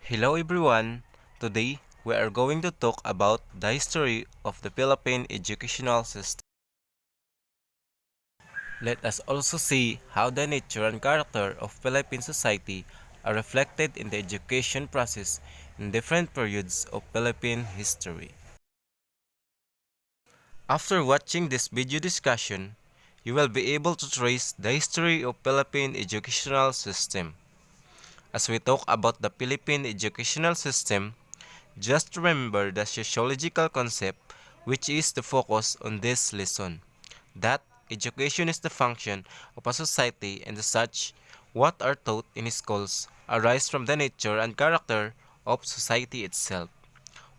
Hello everyone! Today, we are going to talk about the history of the Philippine educational system. Let us also see how the nature and character of Philippine society are reflected in the education process in different periods of Philippine history. After watching this video discussion, you will be able to trace the history of Philippine educational system. As we talk about the Philippine educational system, just remember the sociological concept which is the focus on this lesson, that education is the function of a society and as such, what are taught in schools arise from the nature and character of society itself.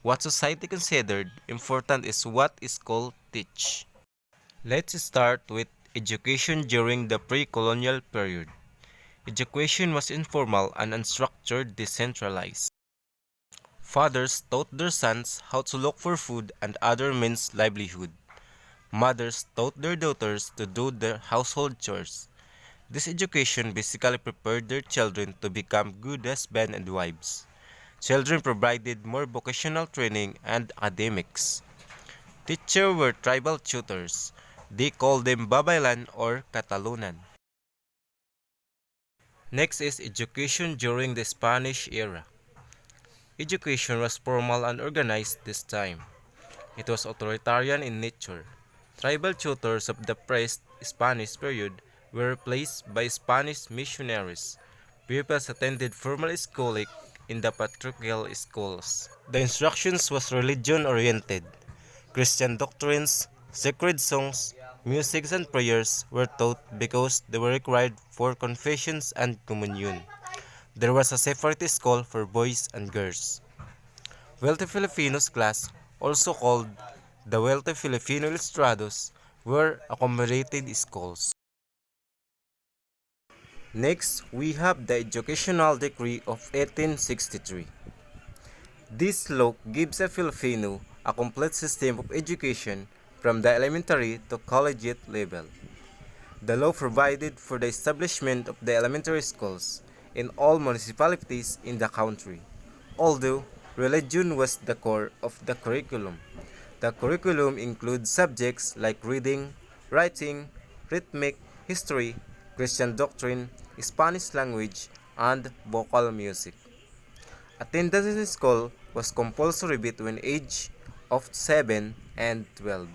What society considered important is what school teach. Let's start with education during the pre-colonial period. Education was informal and unstructured, decentralized. Fathers taught their sons how to look for food and other means livelihood. Mothers taught their daughters to do their household chores. This education basically prepared their children to become good husbands and wives. Children provided more vocational training and academics. Teachers were tribal tutors. They called them Babaylan or Catalunan. Next is education during the Spanish era. Education was formal and organized this time. It was authoritarian in nature. Tribal tutors of the pre-Spanish period were replaced by Spanish missionaries. Pupils attended formal schooling in the patriarchal schools. The instructions was religion-oriented. Christian doctrines, sacred songs, music and prayers were taught because they were required for confessions and communion. There was a separate school for boys and girls. Wealthy Filipinos class, also called the Wealthy Filipino Ilustrados, were accommodated schools. Next, we have the Educational Decree of 1863. This law gives a Filipino a complete system of education from the elementary to collegiate level. The law provided for the establishment of the elementary schools in all municipalities in the country, although religion was the core of the curriculum. The curriculum includes subjects like reading, writing, rhythmic, history, Christian doctrine, Spanish language, and vocal music. Attendance in school was compulsory between age of 7 and 12.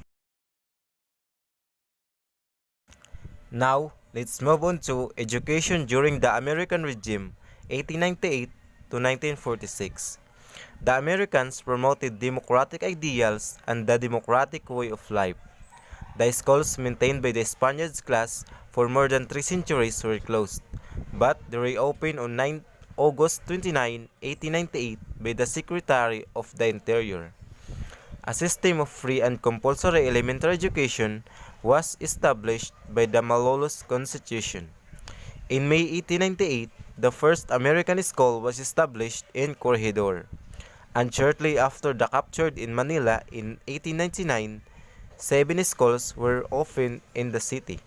Now, let's move on to education during the American regime, 1898 to 1946. The Americans promoted democratic ideals and the democratic way of life. The schools maintained by the Spaniards class for more than 3 centuries were closed, but they reopened on August 29, 1898 by the Secretary of the Interior. A system of free and compulsory elementary education was established by the Malolos Constitution. In May 1898, the first American school was established in Corregidor, and shortly after the capture in Manila in 1899, 7 schools were opened in the city.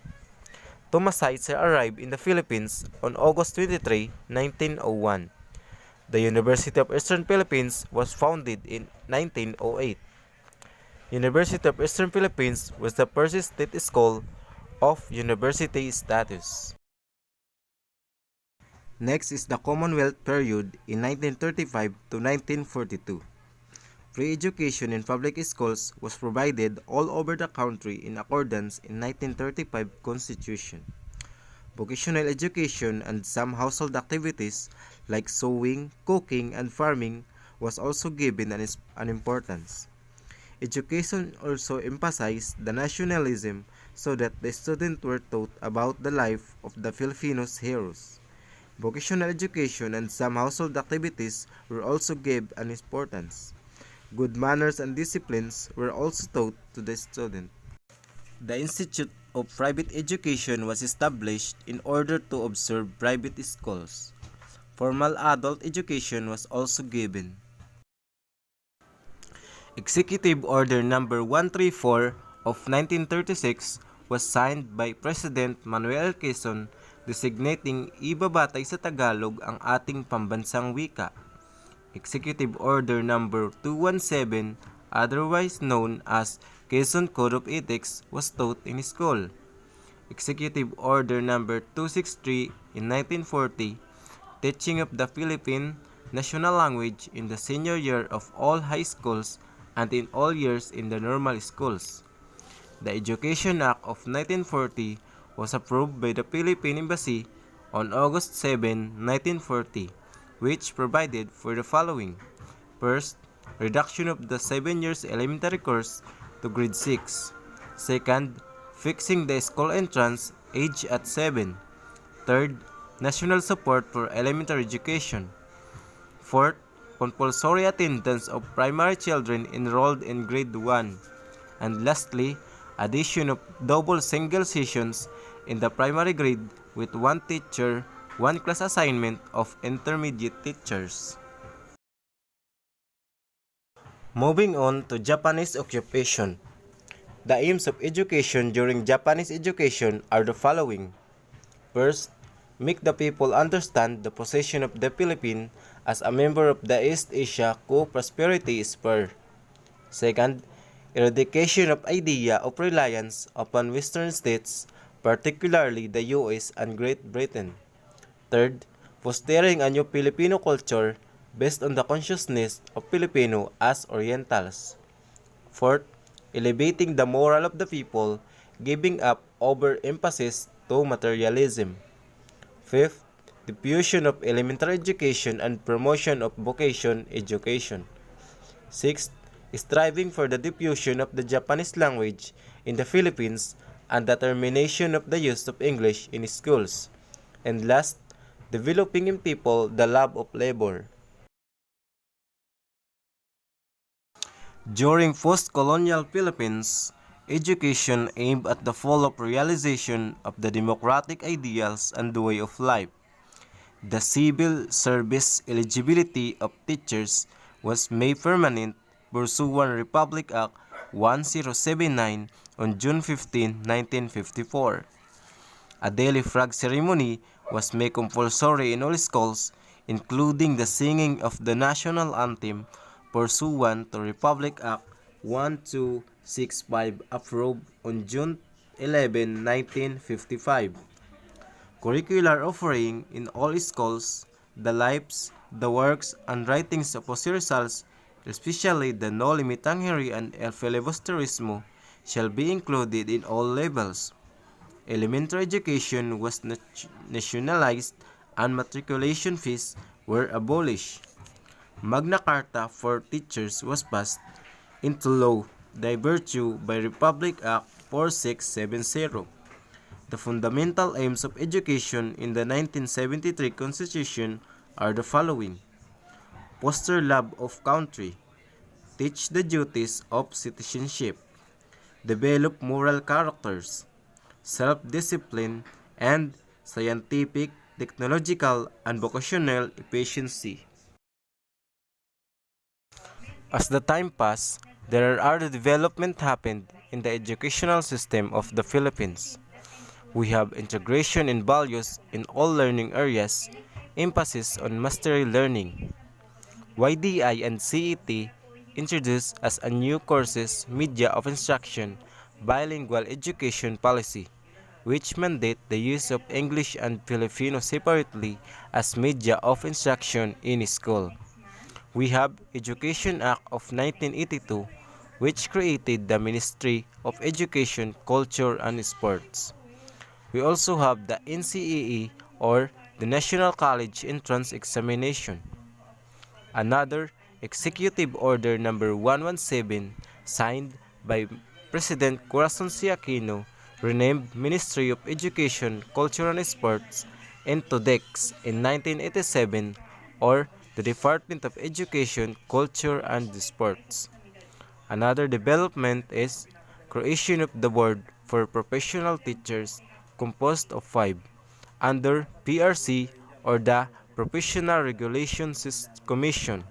Thomasites arrived in the Philippines on August 23, 1901. The University of Eastern Philippines was founded in 1908. University of Eastern Philippines was the first state school of university status. Next is the Commonwealth period in 1935 to 1942. Free education in public schools was provided all over the country in accordance in 1935 Constitution. Vocational education and some household activities like sewing, cooking, and farming was also given an importance. Education also emphasized the nationalism so that the students were taught about the life of the Filipinos heroes. Vocational education and some household activities were also given an importance. Good manners and disciplines were also taught to the student. The Institute of Private Education was established in order to observe private schools. Formal adult education was also given. Executive Order Number 134 of 1936 was signed by President Manuel Quezon designating ibabatay sa Tagalog ang ating pambansang wika. Executive Order Number 217, otherwise known as Quezon Code of Ethics, was taught in school. Executive Order Number 263 in 1940, teaching of the Philippine national language in the senior year of all high schools and in all years in the normal schools. The Education Act of 1940 was approved by the Philippine Embassy on August 7, 1940, which provided for the following. First, reduction of the 7 years elementary course to grade 6. Second, fixing the school entrance age at 7. Third, national support for elementary education. Fourth, compulsory attendance of primary children enrolled in grade 1. And lastly, addition of double single sessions in the primary grade with one teacher, one class assignment of intermediate teachers. Moving on to Japanese occupation. The aims of education during Japanese education are the following. First, make the people understand the position of the Philippines as a member of the East Asia Co-Prosperity Sphere. Second, eradication of idea of reliance upon Western states, particularly the US and Great Britain. Third, fostering a new Filipino culture based on the consciousness of Filipino as Orientals. Fourth, elevating the moral of the people, giving up overemphasis to materialism. Fifth, diffusion of elementary education and promotion of vocation education. Sixth, striving for the diffusion of the Japanese language in the Philippines and the termination of the use of English in schools. And last, developing in people the love of labor. During post-colonial Philippines, education aimed at the full of realization of the democratic ideals and the way of life. The civil service eligibility of teachers was made permanent pursuant Republic Act 1079 on June 15, 1954. A daily flag ceremony was made compulsory in all schools, including the singing of the national anthem pursuant to Republic Act 1265 approved on June 11, 1955. Curricular offering in all schools, the lives, the works, and writings of Jose Rizal, especially the No Limitangere and El Filibusterismo, shall be included in all levels. Elementary education was nationalized and matriculation fees were abolished. Magna Carta for teachers was passed into law by virtue by Republic Act 4670. The fundamental aims of education in the 1973 Constitution are the following. Foster love of country. Teach the duties of citizenship. Develop moral characters. Self-discipline and scientific, technological, and vocational efficiency. As the time passed, there are other development happened in the educational system of the Philippines. We have integration in values in all learning areas, emphasis on mastery learning. YDI and CET introduced as a new courses media of instruction bilingual education policy, which mandate the use of English and Filipino separately as media of instruction in school. We have Education Act of 1982, which created the Ministry of Education, Culture, and Sports. We also have the NCEE or the National College Entrance Examination. Another Executive Order Number 117 signed by President Corazon C. Aquino renamed Ministry of Education, Culture, and Sports into DEX in 1987 or the Department of Education, Culture, and Sports. Another development is creation of the Board for Professional Teachers composed of 5 under PRC or the Professional Regulations Commission.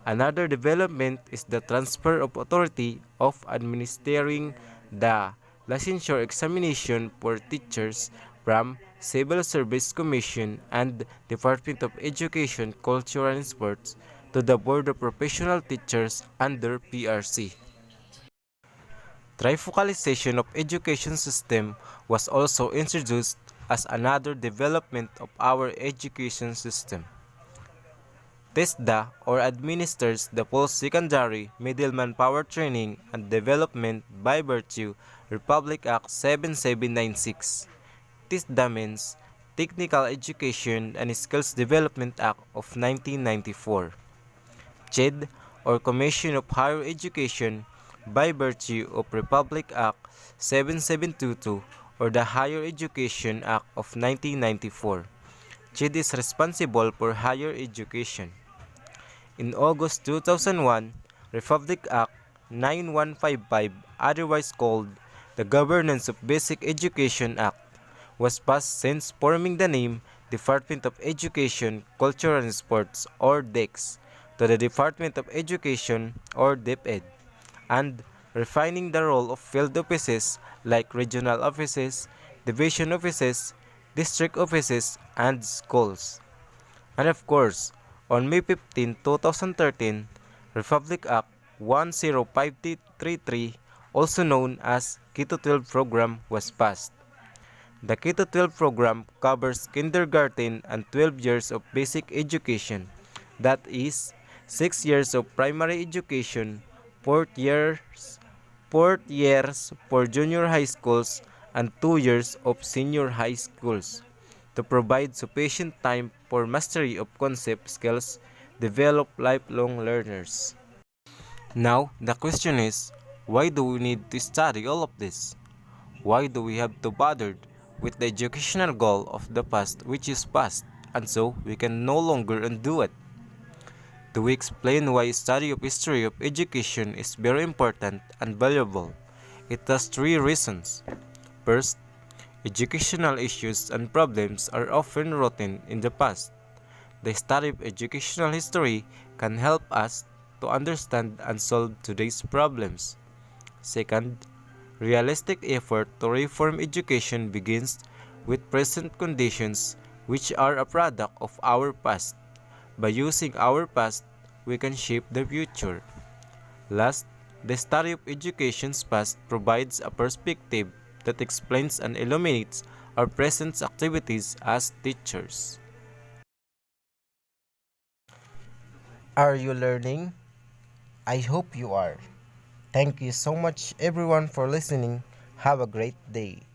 Another development is the transfer of authority of administering the licensure examination for teachers from Civil Service Commission and Department of Education, Culture, and Sports to the Board of Professional Teachers under PRC. Trifocalization of education system was also introduced as another development of our education system. TESDA or administers the post-secondary middleman power training and development by virtue Republic Act 7796. TESDA means Technical Education and Skills Development Act of 1994. CHED or Commission of Higher Education by virtue of Republic Act 7722 or the Higher Education Act of 1994. CHED is responsible for higher education. In August 2001, Republic Act 9155, otherwise called the Governance of Basic Education Act, was passed, since forming the name Department of Education, Culture and Sports or DEX to the Department of Education or DepEd, and refining the role of field offices like regional offices, division offices, district offices, and schools. And of course, on May 15, 2013, Republic Act 10533, also known as Keto 12 program, was passed. The Keto 12 program covers kindergarten and 12 years of basic education, that is, 6 years of primary education, 4 years for junior high schools, and 2 years of senior high schools, to provide sufficient time for mastery of concept skills, develop lifelong learners. Now, the question is, why do we need to study all of this? Why do we have to bother with the educational goal of the past, which is past, and so we can no longer undo it? To explain why study of history of education is very important and valuable, it has three reasons. First, educational issues and problems are often rotten in the past. The study of educational history can help us to understand and solve today's problems. Second, realistic effort to reform education begins with present conditions, which are a product of our past. By using our past, we can shape the future. Last, the study of education's past provides a perspective that explains and illuminates our present activities as teachers. Are you learning? I hope you are. Thank you so much everyone for listening. Have a great day.